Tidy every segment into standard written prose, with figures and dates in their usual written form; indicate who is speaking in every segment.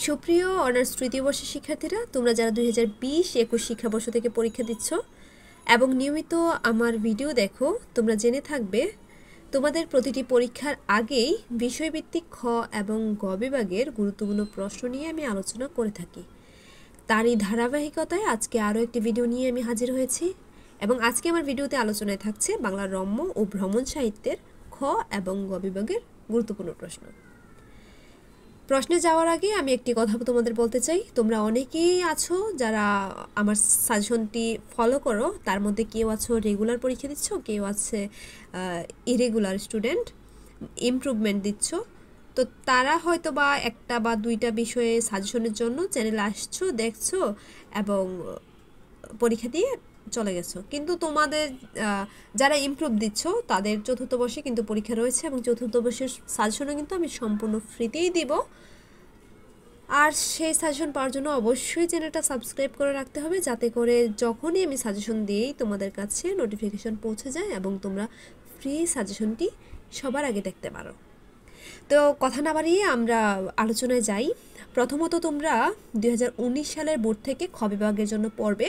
Speaker 1: সুপ্রিয় অনার্স তৃতীয় বর্ষের শিক্ষার্থীরা, তোমরা যারা 2020-21 শিক্ষাবর্ষ থেকে পরীক্ষা দিচ্ছ এবং নিয়মিত আমার ভিডিও দেখো, তোমরা জেনে থাকবে তোমাদের প্রতিটি পরীক্ষার আগেই বিষয়ভিত্তিক খ এবং গ বিভাগের গুরুত্বপূর্ণ প্রশ্ন নিয়ে আমি আলোচনা করে থাকি। তারই ধারাবাহিকতায় আজকে আরও একটি ভিডিও নিয়ে আমি হাজির হয়েছি এবং আজকে আমার ভিডিওতে আলোচনায় থাকছে বাংলা রম্য ও ভ্রমণ সাহিত্যের খ এবং গ বিভাগের গুরুত্বপূর্ণ প্রশ্ন। প্রশ্নে যাওয়ার আগে আমি একটি কথা তোমাদের বলতে চাই। তোমরা অনেকেই আছো যারা আমার সাজেশনটি ফলো করো, তার মধ্যে কেউ আছো রেগুলার পরীক্ষা দিচ্ছ, কেউ আছে ইরেগুলার স্টুডেন্ট, ইমপ্রুভমেন্ট দিচ্ছ। তো তারা হয়তো বা একটা বা দুইটা বিষয়ে সাজেশনের জন্য চ্যানেলে আসছো, দেখছো এবং পরীক্ষা দিয়ে চলে গেছো। কিন্তু তোমাদের যারা ইমপ্রুভ দিচ্ছ তাদের চতুর্থ বর্ষে কিন্তু পরীক্ষা রয়েছে এবং চতুর্থ বর্ষের সাজেশনও কিন্তু আমি সম্পূর্ণ ফ্রিতেই দিব। আর সেই সাজেশন পাওয়ার জন্য অবশ্যই চ্যানেলটা সাবস্ক্রাইব করে রাখতে হবে, যাতে করে যখনই আমি সাজেশন দিই তোমাদের কাছে নোটিফিকেশন পৌঁছে যায় এবং তোমরা ফ্রি সাজেশনটি সবার আগে দেখতে পারো। তো কথা না বাড়িয়ে আমরা আলোচনায় যাই। প্রথমত তোমরা 2019 সালের বোর্ড থেকে খ বিভাগের জন্য পড়বে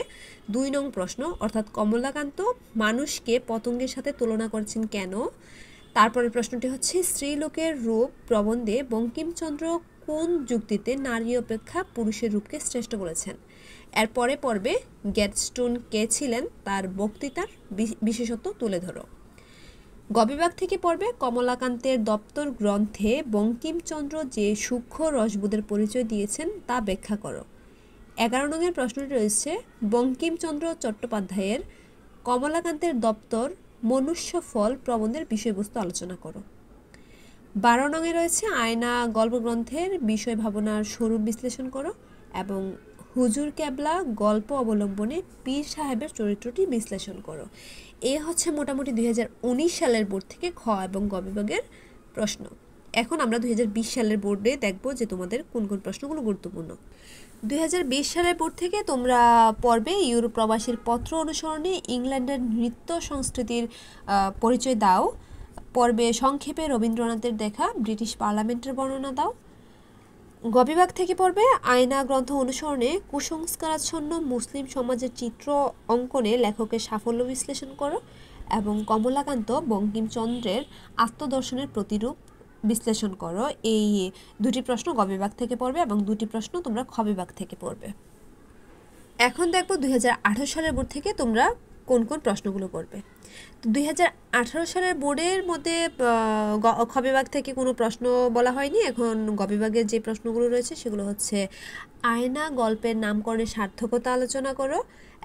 Speaker 1: 2 নং প্রশ্ন, অর্থাৎ কমলাকান্ত মানুষকে পতঙ্গের সাথে তুলনা করছেন কেন। তারপরের প্রশ্নটি হচ্ছে স্ত্রীলোকের রূপ প্রবন্ধে বঙ্কিমচন্দ্র কোন যুক্তিতে নারী অপেক্ষা পুরুষের রূপকে শ্রেষ্ঠ বলেছেন। এরপরে পড়বে গেটস্টোন কে ছিলেন, তার বক্তৃতার বিশেষত্ব তুলে ধরো। গ বিভাগ থেকে পড়বে কমলাকান্তের দপ্তর গ্রন্থে বঙ্কিমচন্দ্র যে সূক্ষ্ম রসবোধের পরিচয় দিয়েছেন তা ব্যাখ্যা করো। 11 নংয়ের প্রশ্নটি রয়েছে বঙ্কিমচন্দ্র চট্টোপাধ্যায়ের কমলাকান্তের দপ্তর মনুষ্য ফল প্রবন্ধের বিষয়বস্তু আলোচনা করো। 12 নংয়ে রয়েছে আয়না গল্পগ্রন্থের বিষয় ভাবনার স্বরূপ বিশ্লেষণ করো এবং হুজুর কেবলা গল্প অবলম্বনে পীর সাহেবের চরিত্রটি বিশ্লেষণ করো। এ হচ্ছে মোটামুটি 2019 সালের বোর্ড থেকে খ এবং গ বিভাগের প্রশ্ন। এখন আমরা 2020 সালের বোর্ডে দেখব যে তোমাদের কোন কোন প্রশ্নগুলো গুরুত্বপূর্ণ। 2020 সালের বোর্ড থেকে তোমরা পড়বে ইউরোপ প্রবাসীর পত্র অনুসরণে ইংল্যান্ডের নৃত্য সংস্কৃতির পরিচয় দাও। পর্বে সংক্ষেপে রবীন্দ্রনাথের দেখা ব্রিটিশ পার্লামেন্টের বর্ণনা দাও। গ বিভাগ থেকে পড়বে আয়না গ্রন্থ অনুসরণে কুসংস্কারাচ্ছন্ন মুসলিম সমাজের চিত্র অঙ্কনে লেখকের সাফল্য বিশ্লেষণ করো এবং কমলাকান্ত বঙ্কিমচন্দ্রের আত্মদর্শনের প্রতিরূপ বিশ্লেষণ করো। এই দুটি প্রশ্ন গ বিভাগ থেকে পড়বে এবং দুটি প্রশ্ন তোমরা খ বিভাগ থেকে পড়বে। এখন দেখব 2018 সালের বোর্ড থেকে তোমরা কোন কোন প্রশ্নগুলো করবে। তো 2018 সালের বোর্ডের মধ্যে খ বিভাগ থেকে কোনো প্রশ্ন বলা হয়নি। এখন গ বিভাগের যে প্রশ্নগুলো রয়েছে সেগুলো হচ্ছে আয়না গল্পের নামকরণের সার্থকতা আলোচনা করো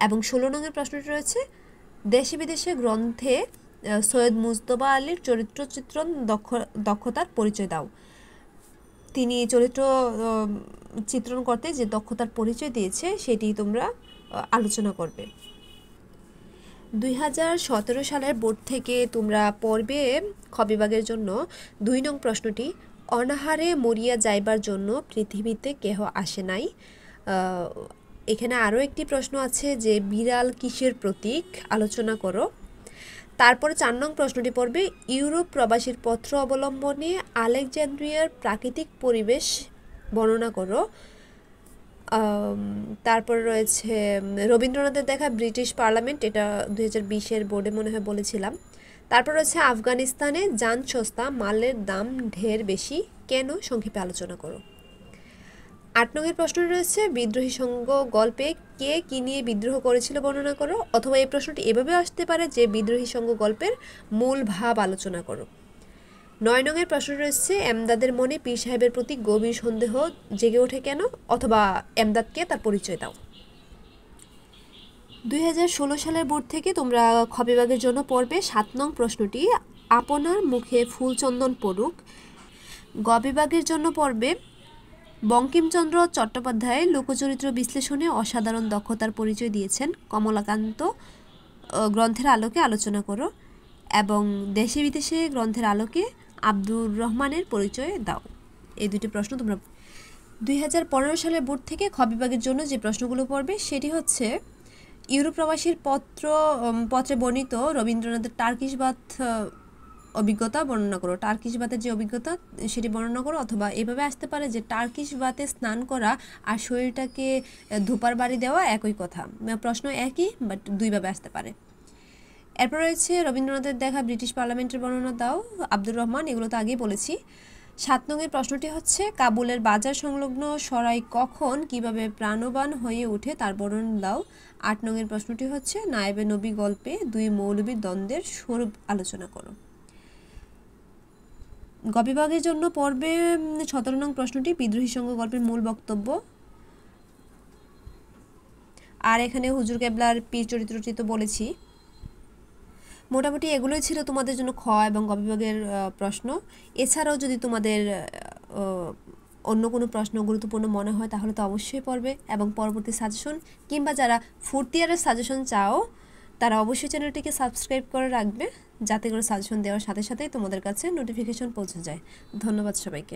Speaker 1: এবং 16 নংয়ের প্রশ্নটি রয়েছে দেশে বিদেশে গ্রন্থে সৈয়দ মুজতবা আলীর চরিত্র চিত্রণ দক্ষতার পরিচয় দাও। তিনি চরিত্র চিত্রণ করতে যে দক্ষতার পরিচয় দিয়েছে সেটি তোমরা আলোচনা করবে। 2017 সালের বোর্ড থেকে তোমরা পড়বে খ বিভাগের জন্য 2 নং প্রশ্নটি অনাহারে মরিয়া যাইবার জন্য পৃথিবীতে কেহ আসে নাই। এখানে আরও একটি প্রশ্ন আছে যে বিড়াল কিসের প্রতীক, আলোচনা করো। তারপরে 4 নং প্রশ্নটি পড়বে ইউরোপ প্রবাসীর পত্র অবলম্বনে আলেকজান্দ্রিয়ার প্রাকৃতিক পরিবেশ বর্ণনা করো। তারপরে রয়েছে রবীন্দ্রনাথের দেখা ব্রিটিশ পার্লামেন্ট, এটা 2020-এর বোর্ডে মনে হয় বলেছিলাম। তারপর রয়েছে আফগানিস্তানে যান সস্তা মালের দাম ঢের বেশি কেন, সংক্ষেপে আলোচনা করো। 8 নংয়ের প্রশ্ন রয়েছে বিদ্রোহী সংঘ গল্পে কে কি নিয়ে বিদ্রোহ করেছিল বর্ণনা করো, অথবা এই প্রশ্নটি এভাবে আসতে পারে যে বিদ্রোহী সংঘ গল্পের মূল ভাব আলোচনা করো। 9 নংয়ের প্রশ্ন রয়েছে এমদাদের মনে পীর সাহেবের প্রতি গভীর সন্দেহ জেগে ওঠে কেন, অথবা এমদাদকে তার পরিচয় দাও। 2016 সালের বোর্ড থেকে তোমরা খ বিভাগের জন্য পড়বে 7 নং প্রশ্নটি আপনার মুখে ফুলচন্দন পড়ুক। গ বিভাগের জন্য পড়বে বঙ্কিমচন্দ্র চট্টোপাধ্যায় লোকচরিত্র বিশ্লেষণে অসাধারণ দক্ষতার পরিচয় দিয়েছেন, কমলাকান্ত গ্রন্থের আলোকে আলোচনা করো এবং দেশে বিদেশে গ্রন্থের আলোকে আব্দুর রহমানের পরিচয় দাও। এই দুটি প্রশ্ন তোমরা 2015 সালের বোর্ড থেকে খ বিভাগের জন্য যে প্রশ্নগুলো পড়বে সেটি হচ্ছে ইউরোপ প্রবাসীর পত্রে বর্ণিত রবীন্দ্রনাথের টার্কিশ বাথ অভিজ্ঞতা বর্ণনা করো, টার্কিশ বাতের যে অভিজ্ঞতা সেটি বর্ণনা করো। অথবা এভাবে আসতে পারে যে টার্কিশ বাতে স্নান করা আর শরীরটাকে ধূপার বাড়ি দেওয়া একই কথা, প্রশ্ন একই বাট দুইভাবে আসতে পারে। এরপর রয়েছে রবীন্দ্রনাথের দেখা ব্রিটিশ পার্লামেন্টের বর্ণনা দাও, আব্দুর রহমান, এগুলো তো আগেই বলেছি। 7 নংয়ের প্রশ্নটি হচ্ছে কাবুলের বাজার সংলগ্ন সরাই কখন কিভাবে প্রাণবান হয়ে ওঠে তার বর্ণনা দাও। 8 নংয়ের প্রশ্নটি হচ্ছে নায়েবে নবী গল্পে দুই মৌলবীর দ্বন্দ্বের স্বরূপ আলোচনা করো। গ বিভাগের জন্য পর্বে 17 নং প্রশ্নটি বিদ্রোহী সংঘ গল্পের মূল বক্তব্য। আর এখানে হুজুর কেবলার পীর চরিত্রটি তো বলেছি। মোটামুটি এগুলোই ছিল তোমাদের জন্য খ এবং গ বিভাগের প্রশ্ন। এছাড়াও যদি তোমাদের অন্য কোনো প্রশ্ন গুরুত্বপূর্ণ মনে হয় তাহলে তো অবশ্যই পড়বে, এবং পরবর্তী সাজেশন কিংবা যারা 4th ইয়ারের সাজেশন চাও তারা অবশ্যই চ্যানেলটিকে সাবস্ক্রাইব করে রাখবে, যাতে করে সাজেশন দেওয়ার সাথে সাথেই তোমাদের কাছে নোটিফিকেশন পৌঁছে যায়। ধন্যবাদ সবাইকে।